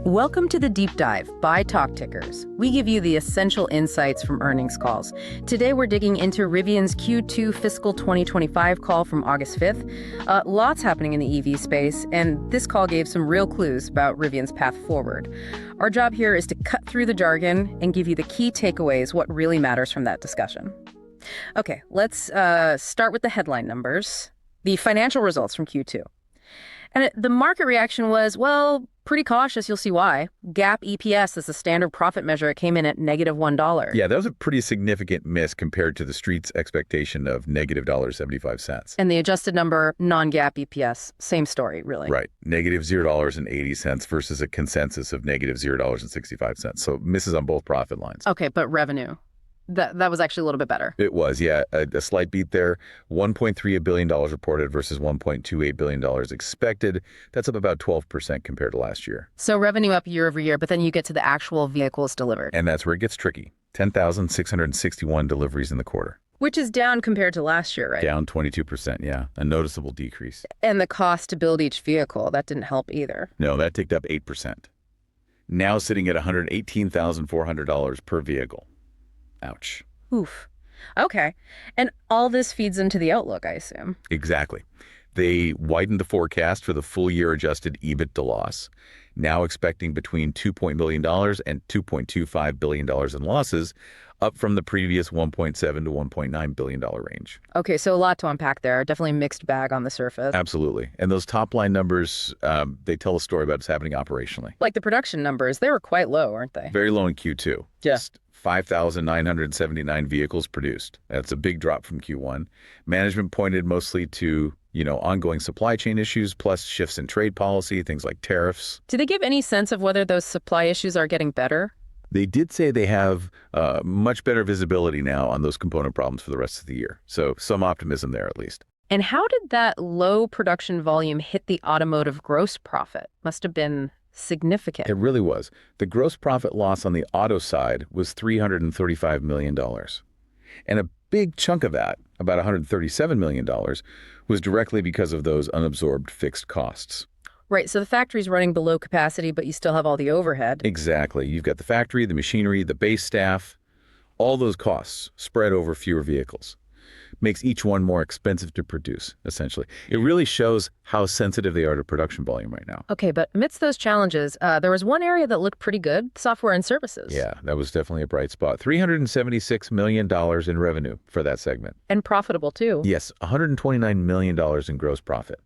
Welcome to the Deep Dive by Talktickers. We give you the essential insights from earnings calls. Today, we're digging into Rivian's Q2 fiscal 2025 call from August 5th. Lots happening in the EV space, and this call gave some real clues about Rivian's path forward. Our job here is to cut through the jargon and give you the key takeaways, what really matters from that discussion. Okay, let's start with the headline numbers, the financial results from Q2. And the market reaction was, well, pretty cautious. You'll see why. GAAP EPS is the standard profit measure. It came in at -$1. Yeah, that was a pretty significant miss compared to the street's expectation of -$0.75. And the adjusted number, non-GAAP EPS, same story, really. Right, -$0.80 versus a consensus of -$0.65. So misses on both profit lines. Okay, but revenue. That was actually a little bit better. It was, yeah, a slight beat there. $1.3 billion reported versus $1.28 billion expected. That's up about 12% compared to last year. So revenue up year over year, but then you get to the actual vehicles delivered. And that's where it gets tricky. 10,661 deliveries in the quarter. Which is down compared to last year, right? Down 22%, yeah, a noticeable decrease. And the cost to build each vehicle, that didn't help either. No, that ticked up 8%. Now sitting at $118,400 per vehicle. Ouch. Oof. Okay. And all this feeds into the outlook, I assume. Exactly. They widened the forecast for the full year adjusted EBITDA loss, now expecting between $2 million and $2.25 billion in losses, up from the previous $1.7 to $1.9 billion range. Okay, so a lot to unpack there. Definitely a mixed bag on the surface. Absolutely. And those top line numbers, they tell a story about what's happening operationally. Like the production numbers, they were quite low, aren't they? Very low in Q2. Yeah. Just 5,979 vehicles produced. That's a big drop from Q1. Management pointed mostly to, ongoing supply chain issues, plus shifts in trade policy, things like tariffs. Do they give any sense of whether those supply issues are getting better? They did say they have much better visibility now on those component problems for the rest of the year. So some optimism there, at least. And how did that low production volume hit the automotive gross profit? Must have been significant. It really was. The gross profit loss on the auto side was $335 million. And a big chunk of that, about $137 million, was directly because of those unabsorbed fixed costs. Right, so the factory's running below capacity, but you still have all the overhead. Exactly. You've got the factory, the machinery, the base staff, all those costs spread over fewer vehicles. Makes each one more expensive to produce, essentially. It really shows how sensitive they are to production volume right now. Okay, but amidst those challenges, there was one area that looked pretty good, software and services. Yeah, that was definitely a bright spot. $376 million in revenue for that segment. And profitable, too. Yes, $129 million in gross profit.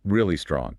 Really strong.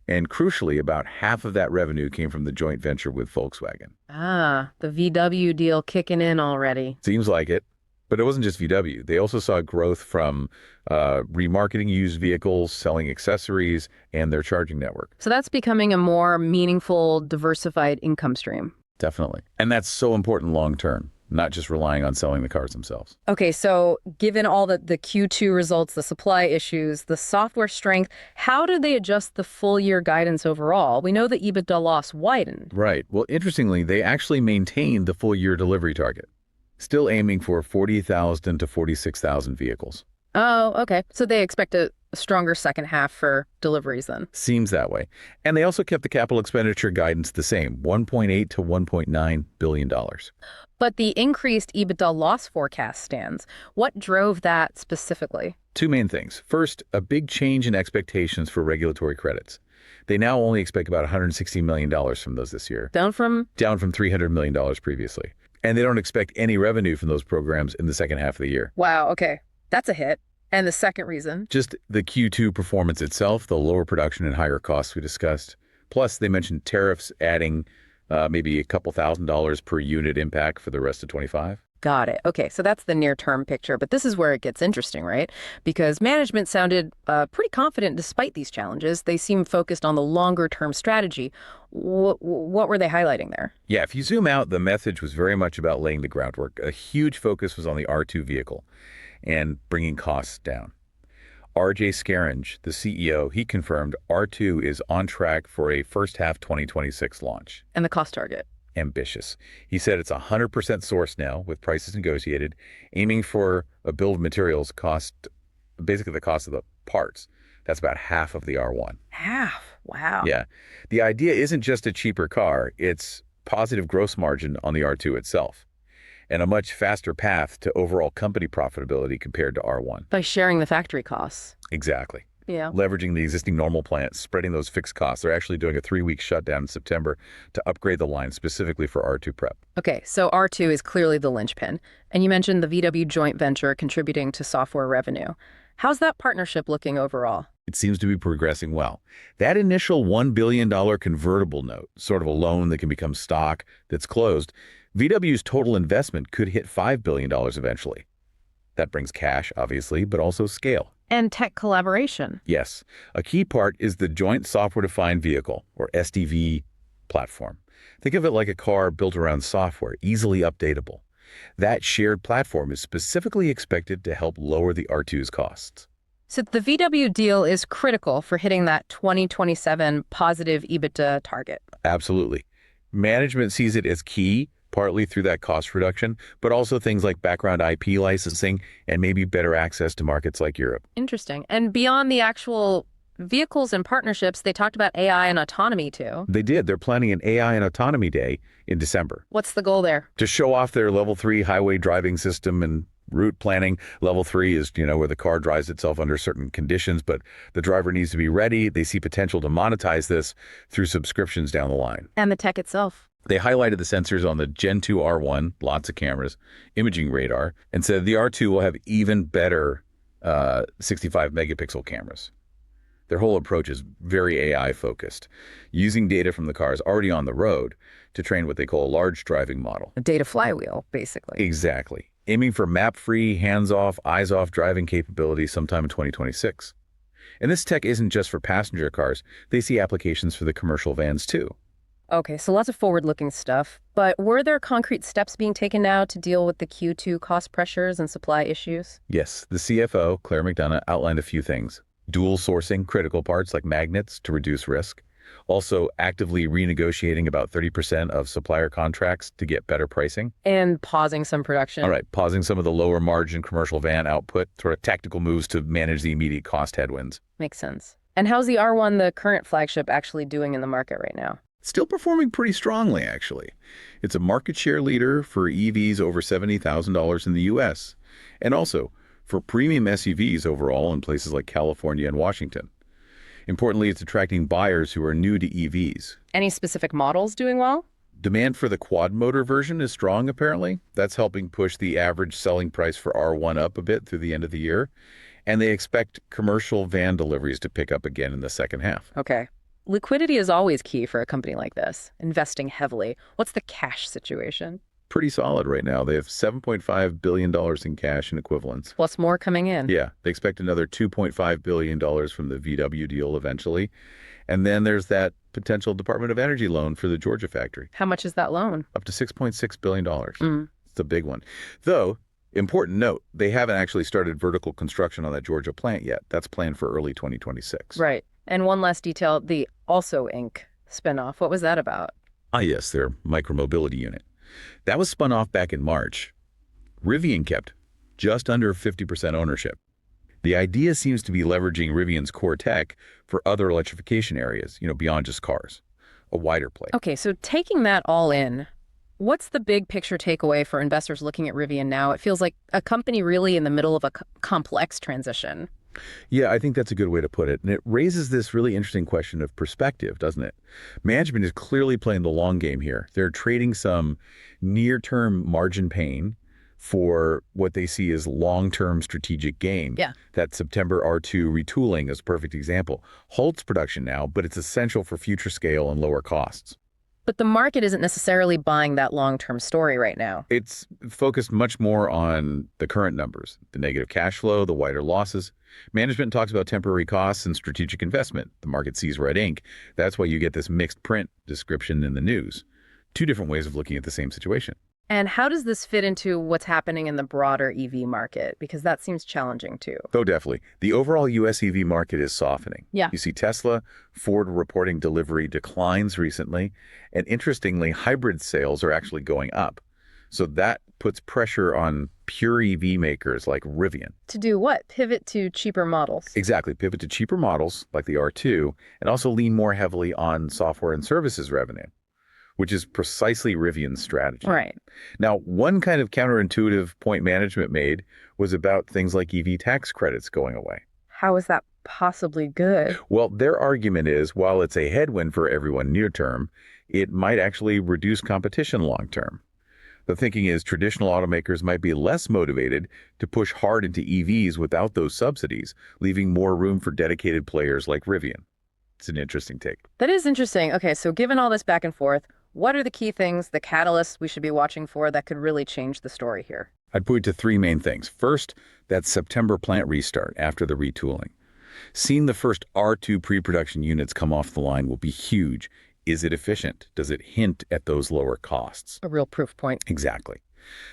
And crucially, about half of that revenue came from the joint venture with Volkswagen. Ah, the VW deal kicking in already. Seems like it. But it wasn't just VW. They also saw growth from remarketing used vehicles, selling accessories, and their charging network. So that's becoming a more meaningful, diversified income stream. Definitely. And that's so important long term, not just relying on selling the cars themselves. Okay, so given all the Q2 results, the supply issues, the software strength, how did they adjust the full year guidance overall? We know the EBITDA loss widened. Right. Well, interestingly, they actually maintained the full year delivery target. Still aiming for 40,000 to 46,000 vehicles. Oh, okay. So they expect a stronger second half for deliveries then. Seems that way. And they also kept the capital expenditure guidance the same, $1.8 to $1.9 billion. But the increased EBITDA loss forecast stands. What drove that specifically? Two main things. First, a big change in expectations for regulatory credits. They now only expect about $160 million from those this year. Down from $300 million previously. And they don't expect any revenue from those programs in the second half of the year. Wow, okay. That's a hit. And the second reason? Just the Q2 performance itself, the lower production and higher costs we discussed. Plus, they mentioned tariffs adding maybe a couple $1,000s per unit impact for the rest of 25. Got it. Okay, so that's the near-term picture, but this is where it gets interesting, right? Because management sounded pretty confident despite these challenges. They seem focused on the longer-term strategy. What were they highlighting there? Yeah, if you zoom out, the message was very much about laying the groundwork. A huge focus was on the R2 vehicle and bringing costs down. RJ Scaringe, the CEO, he confirmed R2 is on track for a first half 2026 launch. And the cost target? Ambitious. He said it's 100% sourced now with prices negotiated, aiming for a bill of materials cost, basically the cost of the parts, That's about half of the R1. Half. Wow. Yeah. The idea isn't just a cheaper car, it's positive gross margin on the R2 itself, and a much faster path to overall company profitability compared to R1. By sharing the factory costs. Exactly. Yeah. Leveraging the existing normal plants, spreading those fixed costs. They're actually doing a 3-week shutdown in September to upgrade the line specifically for R2 prep. Okay, so R2 is clearly the linchpin. And you mentioned the VW joint venture contributing to software revenue. How's that partnership looking overall? It seems to be progressing well. That initial $1 billion convertible note, sort of a loan that can become stock that's closed, VW's total investment could hit $5 billion eventually. That brings cash, obviously, but also scale. And tech collaboration. Yes. A key part is the Joint Software-Defined Vehicle, or SDV, platform. Think of it like a car built around software, easily updatable. That shared platform is specifically expected to help lower the R2's costs. So the VW deal is critical for hitting that 2027 positive EBITDA target. Absolutely. Management sees it as key, partly through that cost reduction, but also things like background IP licensing and maybe better access to markets like Europe. Interesting. And beyond the actual vehicles and partnerships, they talked about AI and autonomy too. They did. They're planning an AI and autonomy day in December. What's the goal there? To show off their level 3 highway driving system and route planning. Level 3 is, where the car drives itself under certain conditions, but the driver needs to be ready. They see potential to monetize this through subscriptions down the line. And the tech itself. They highlighted the sensors on the Gen 2 R1, lots of cameras, imaging radar, and said the R2 will have even better 65 megapixel cameras. Their whole approach is very AI focused, using data from the cars already on the road to train what they call a large driving model. A data flywheel, basically. Exactly. Aiming for map-free, hands-off, eyes-off driving capability sometime in 2026. And this tech isn't just for passenger cars. They see applications for the commercial vans too. Okay, so lots of forward-looking stuff. But were there concrete steps being taken now to deal with the Q2 cost pressures and supply issues? Yes, the CFO, Claire McDonough, outlined a few things. Dual sourcing critical parts like magnets to reduce risk. Also actively renegotiating about 30% of supplier contracts to get better pricing. And pausing some production. All right, pausing some of the lower margin commercial van output, sort of tactical moves to manage the immediate cost headwinds. Makes sense. And how's the R1, the current flagship, actually doing in the market right now? Still performing pretty strongly, actually. It's a market share leader for EVs over $70,000 in the U.S. and also for premium SUVs overall in places like California and Washington. Importantly, it's attracting buyers who are new to EVs. Any specific models doing well? Demand for the quad-motor version is strong, apparently. That's helping push the average selling price for R1 up a bit through the end of the year. And they expect commercial van deliveries to pick up again in the second half. Okay. Liquidity is always key for a company like this, investing heavily. What's the cash situation? Pretty solid right now. They have $7.5 billion in cash and equivalents. Plus more coming in. Yeah, they expect another $2.5 billion from the VW deal eventually. And then there's that potential Department of Energy loan for the Georgia factory. How much is that loan? Up to $6.6 billion. It's a big one. Though, important note, they haven't actually started vertical construction on that Georgia plant yet. That's planned for early 2026. Right. And one last detail, the Also Inc. spinoff. What was that about? Yes, their micromobility unit. That was spun off back in March. Rivian kept just under 50% ownership. The idea seems to be leveraging Rivian's core tech for other electrification areas, beyond just cars, a wider play. Okay, so taking that all in, what's the big picture takeaway for investors looking at Rivian now? It feels like a company really in the middle of a complex transition. Yeah, I think that's a good way to put it. And it raises this really interesting question of perspective, doesn't it? Management is clearly playing the long game here. They're trading some near-term margin pain for what they see as long-term strategic gain. Yeah. That September R2 retooling is a perfect example. Halts production now, but it's essential for future scale and lower costs. But the market isn't necessarily buying that long-term story right now. It's focused much more on the current numbers, the negative cash flow, the wider losses. Management talks about temporary costs and strategic investment. The market sees red ink. That's why you get this mixed print description in the news. Two different ways of looking at the same situation. And how does this fit into what's happening in the broader EV market? Because that seems challenging too. Oh, definitely. The overall U.S. EV market is softening. Yeah. You see Tesla, Ford reporting delivery declines recently. And interestingly, hybrid sales are actually going up. So that puts pressure on pure EV makers like Rivian. To do what? Pivot to cheaper models. Exactly, pivot to cheaper models like the R2 and also lean more heavily on software and services revenue, which is precisely Rivian's strategy. Right. Now, one kind of counterintuitive point management made was about things like EV tax credits going away. How is that possibly good? Well, their argument is, while it's a headwind for everyone near term, it might actually reduce competition long term. The thinking is traditional automakers might be less motivated to push hard into EVs without those subsidies, leaving more room for dedicated players like Rivian. It's an interesting take. That is interesting. Okay, so given all this back and forth, what are the key things, the catalysts we should be watching for that could really change the story here? I'd point to three main things. First, that September plant restart after the retooling. Seeing the first R2 pre-production units come off the line will be huge. Is it efficient? Does it hint at those lower costs? A real proof point. Exactly.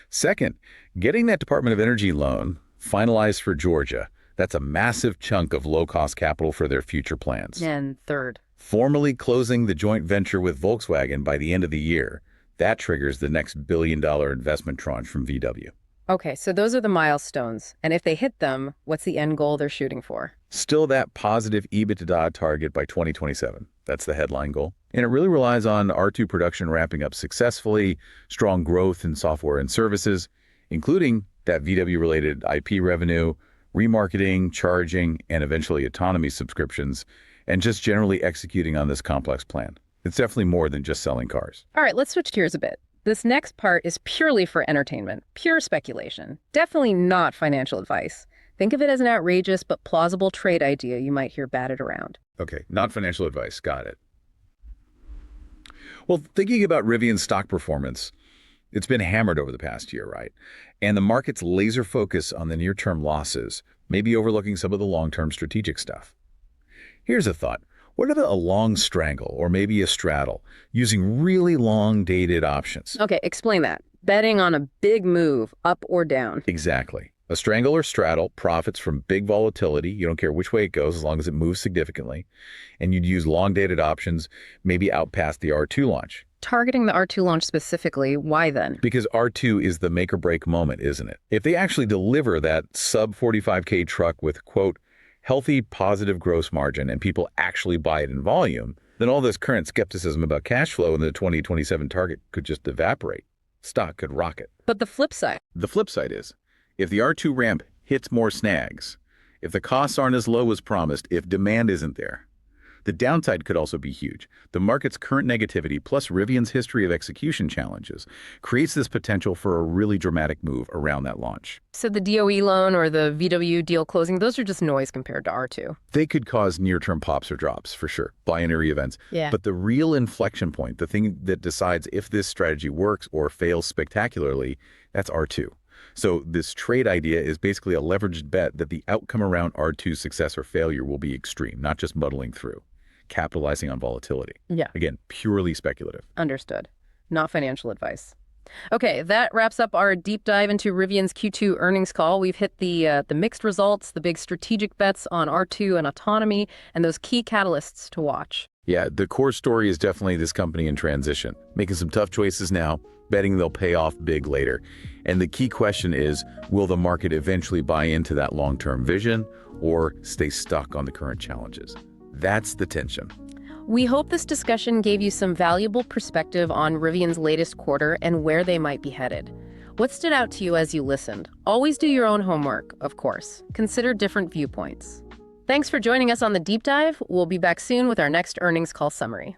Second, getting that Department of Energy loan finalized for Georgia, that's a massive chunk of low-cost capital for their future plans. And third, formally closing the joint venture with Volkswagen by the end of the year. That triggers the next billion-dollar investment tranche from VW. okay, so those are the milestones. And if they hit them, what's the end goal they're shooting for? Still that positive EBITDA target by 2027. That's the headline goal. And it really relies on R2 production ramping up successfully, strong growth in software and services, including that VW-related IP revenue, remarketing, charging, and eventually autonomy subscriptions, and just generally executing on this complex plan. It's definitely more than just selling cars. All right, let's switch gears a bit. This next part is purely for entertainment, pure speculation, definitely not financial advice. Think of it as an outrageous but plausible trade idea you might hear batted around. Okay, not financial advice. Got it. Well, thinking about Rivian's stock performance, it's been hammered over the past year, right? And the market's laser focus on the near-term losses, maybe overlooking some of the long-term strategic stuff. Here's a thought. What about a long strangle or maybe a straddle using really long-dated options? Okay, explain that. Betting on a big move, up or down. Exactly. A strangle or straddle profits from big volatility. You don't care which way it goes as long as it moves significantly. And you'd use long-dated options, maybe out past the R2 launch. Targeting the R2 launch specifically, why then? Because R2 is the make or break moment, isn't it? If they actually deliver that sub 45K truck with, quote, healthy positive gross margin and people actually buy it in volume, then all this current skepticism about cash flow and the 2027 target could just evaporate. Stock could rocket. But the flip side. The flip side is, if the R2 ramp hits more snags, if the costs aren't as low as promised, if demand isn't there, the downside could also be huge. The market's current negativity plus Rivian's history of execution challenges creates this potential for a really dramatic move around that launch. So the DOE loan or the VW deal closing, those are just noise compared to R2. They could cause near-term pops or drops, for sure, binary events. Yeah. But the real inflection point, the thing that decides if this strategy works or fails spectacularly, that's R2. So this trade idea is basically a leveraged bet that the outcome around R2's success or failure will be extreme, not just muddling through, capitalizing on volatility. Yeah. Again, purely speculative. Understood. Not financial advice. Okay, that wraps up our deep dive into Rivian's Q2 earnings call. We've hit the mixed results, the big strategic bets on R2 and autonomy, and those key catalysts to watch. Yeah, the core story is definitely this company in transition, making some tough choices now, betting they'll pay off big later. And the key question is, will the market eventually buy into that long-term vision or stay stuck on the current challenges? That's the tension. We hope this discussion gave you some valuable perspective on Rivian's latest quarter and where they might be headed. What stood out to you as you listened? Always do your own homework, of course. Consider different viewpoints. Thanks for joining us on the deep dive. We'll be back soon with our next earnings call summary.